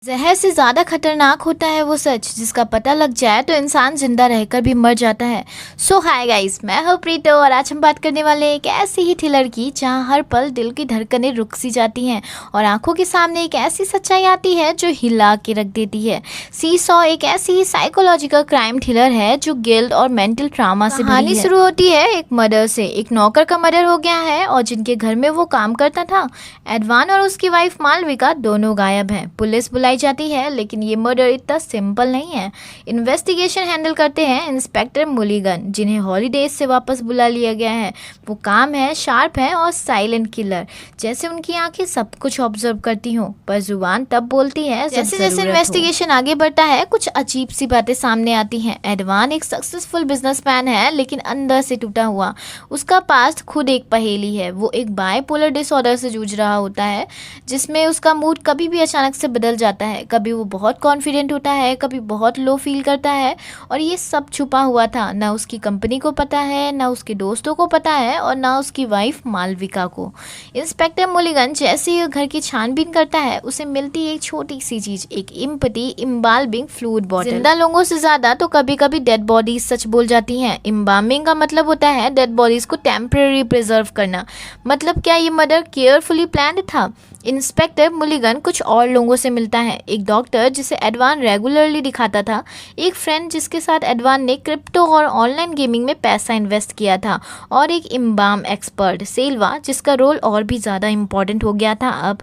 जहर से ज़्यादा खतरनाक होता है वो सच जिसका पता लग जाए तो इंसान जिंदा रहकर भी मर जाता है। सो हाय गाइस, मैं हूँ प्रीतो और आज हम बात करने वाले हैं एक ऐसी ही थ्रिलर की जहाँ हर पल दिल की धड़कनें रुक सी जाती हैं और आंखों के सामने एक ऐसी सच्चाई आती है जो हिला के रख देती है। सी सॉ एक ऐसी ही साइकोलॉजिकल क्राइम थ्रिलर है जो गिल्ट और मेंटल ट्रामा से कहानी शुरू होती है एक मर्डर से। एक नौकर का मर्डर हो गया है और जिनके घर में वो काम करता था, एडवान और उसकी वाइफ मालविका दोनों गायब हैं। पुलिस बुलाई जाती है लेकिन ये मर्डर इतना सिंपल नहीं है। इन्वेस्टिगेशन हैंडल करते हैं इंस्पेक्टर मुलिगन, जिन्हें हॉलीडेज से वापस बुला लिया गया है। वो काम है शार्प है और साइलेंट किलर, जैसे उनकी आंखें सब कुछ ऑब्जर्व करती हों पर जुबान तब बोलती है जैसे जैसे इन्वेस्टिगेशन आगे बढ़ता है कुछ अजीब सी बातें सामने आती हैं। एडवान एक सक्सेसफुल बिजनेसमैन है लेकिन अंदर से टूटा हुआ। उसका पास्ट खुद एक पहेली है। वो एक बायपोलर डिसऑर्डर से जूझ रहा होता है जिसमें उसका मूड कभी भी अचानक से बदल जाता है। कभी वो बहुत कॉन्फिडेंट होता है, कभी बहुत लो फील करता है और ये सब छुपा हुआ था। ना उसकी कंपनी को पता है, ना उसके दोस्तों को पता है और ना उसकी वाइफ मालविका को। इंस्पेक्टर मुलिगन जैसे ही घर की छानबीन करता है उसे मिलती है एक छोटी सी चीज, एक इम्पटी इम्बाल्मिंग फ्लूइड बॉटल। जिंदा लोगों से ज्यादा तो कभी कभी डेड बॉडीज सच बोल जाती हैं। इम्बाल्मिंग का मतलब होता है डेड बॉडीज को टेम्परेरी प्रिजर्व करना। मतलब क्या ये मर्डर केयरफुली प्लान्ड था? इंस्पेक्टर मुलिगन कुछ और लोगों से मिलता है। एक डॉक्टर जिसे एडवान रेगुलरली दिखाता था, एक फ्रेंड जिसके साथ एडवान ने क्रिप्टो और ऑनलाइन गेमिंग में पैसा इन्वेस्ट किया था और एक इम्बाम एक्सपर्ट सेल्वा जिसका रोल और भी ज़्यादा इम्पोर्टेंट हो गया था। अब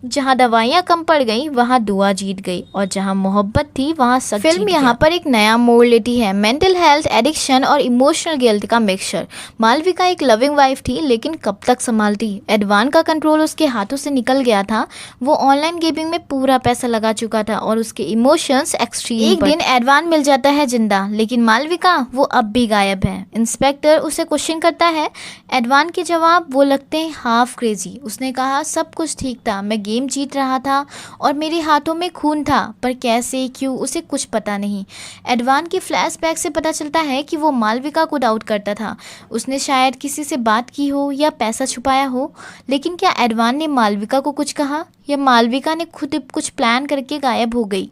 जहाँ दवाइयाँ कम पड़ गई वहाँ दुआ जीत गई और जहाँ मोहब्बत थी वहाँ सच। फिल्म यहाँ पर एक नया मोड़ लेती है। मेंटल हेल्थ, एडिक्शन और इमोशनल गिल्ट का मिक्सचर। मालविका एक लविंग वाइफ थी लेकिन कब तक संभालती? एडवान का कंट्रोल उसके हाथों से निकल गया था। वो ऑनलाइन गेमिंग में पूरा पैसा लगा चुका था और उसके इमोशंस एक्सट्रीम। एक दिन एडवान मिल जाता है जिंदा, लेकिन मालविका वो अब भी गायब है। इंस्पेक्टर उसे क्वेश्चन करता है। एडवान के जवाब वो लगते हैं हाफ क्रेजी। उसने कहा सब कुछ ठीक था, मैं गेम जीत रहा था और मेरे हाथों में खून था, पर कैसे क्यों उसे कुछ पता नहीं। एडवान के फ्लैशबैक से पता चलता है कि वो मालविका को डाउट करता था। उसने शायद किसी से बात की हो या पैसा छुपाया हो। लेकिन क्या एडवान ने मालविका को कुछ कहा या मालविका ने खुद कुछ प्लान करके गायब हो गई?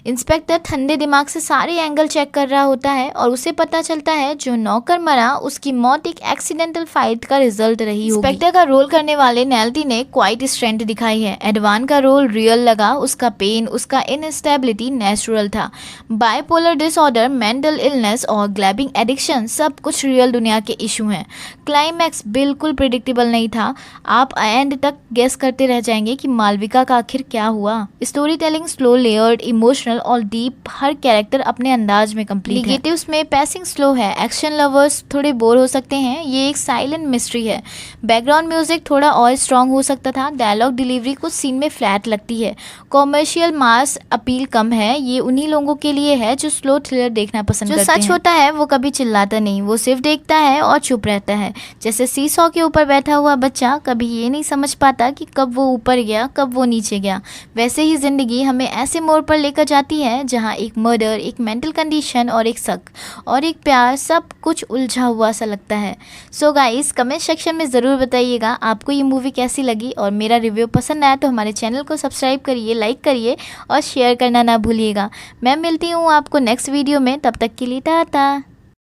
इंस्पेक्टर ठंडे दिमाग से सारे एंगल चेक कर रहा होता है और उसे पता चलता है जो नौकर मरा उसकी मौत एक एक्सीडेंटल फाइट का रिजल्ट रही होगी। इंस्पेक्टर का रोल करने वाले नेल्टी ने क्वाइट स्ट्रेंथ दिखाई है। एडवान का रोल रियल लगा। उसका पेन, उसका इनस्टेबिलिटी नेचुरल था। बायपोलर डिसऑर्डर, मेंटल इलनेस और ग्लैबिंग एडिक्शन सब कुछ रियल दुनिया के इशू हैं। क्लाइमैक्स बिल्कुल प्रिडिक्टेबल नहीं था। आप एंड तक गेस करते रह जाएंगे कि मालविका का आखिर क्या हुआ। Story telling slow, layered, emotional और डीप, हर कैरेक्टर अपने अंदाज में कंप्लीट है। नेगेटिव्स में पैसिंग स्लो है, एक्शन लवर्स थोड़े बोर हो सकते हैं, ये एक साइलेंट मिस्ट्री है। बैकग्राउंड म्यूजिक थोड़ा और स्ट्रॉन्ग हो सकता था। डायलॉग डिलीवरी कुछ सीन में फ्लैट लगती है। कॉमर्शियल मास अपील कम है। ये उन्हीं लोगों के लिए है जो स्लो थ्रिलर देखना पसंद करते हैं। जो सच होता है वो कभी चिल्लाता नहीं, वो सिर्फ देखता है और चुप रहता है। जैसे सी सॉ के ऊपर बैठा हुआ बच्चा कभी ये नहीं समझ पाता कि कब वो ऊपर गया कब वो नीचे गया, वैसे ही जिंदगी हमें ऐसे मोड़ पर लेकर जाती है जहाँ एक मर्डर, एक मेंटल कंडीशन और एक शक और एक प्यार, सब कुछ उलझा हुआ सा लगता है। सो गाइस, कमेंट सेक्शन में ज़रूर बताइएगा आपको ये मूवी कैसी लगी और मेरा रिव्यू पसंद आया तो हमारे चैनल को सब्सक्राइब करिए, लाइक करिए और शेयर करना ना भूलिएगा। मैं मिलती हूँ आपको नेक्स्ट वीडियो में, तब तक के लिए टाटा।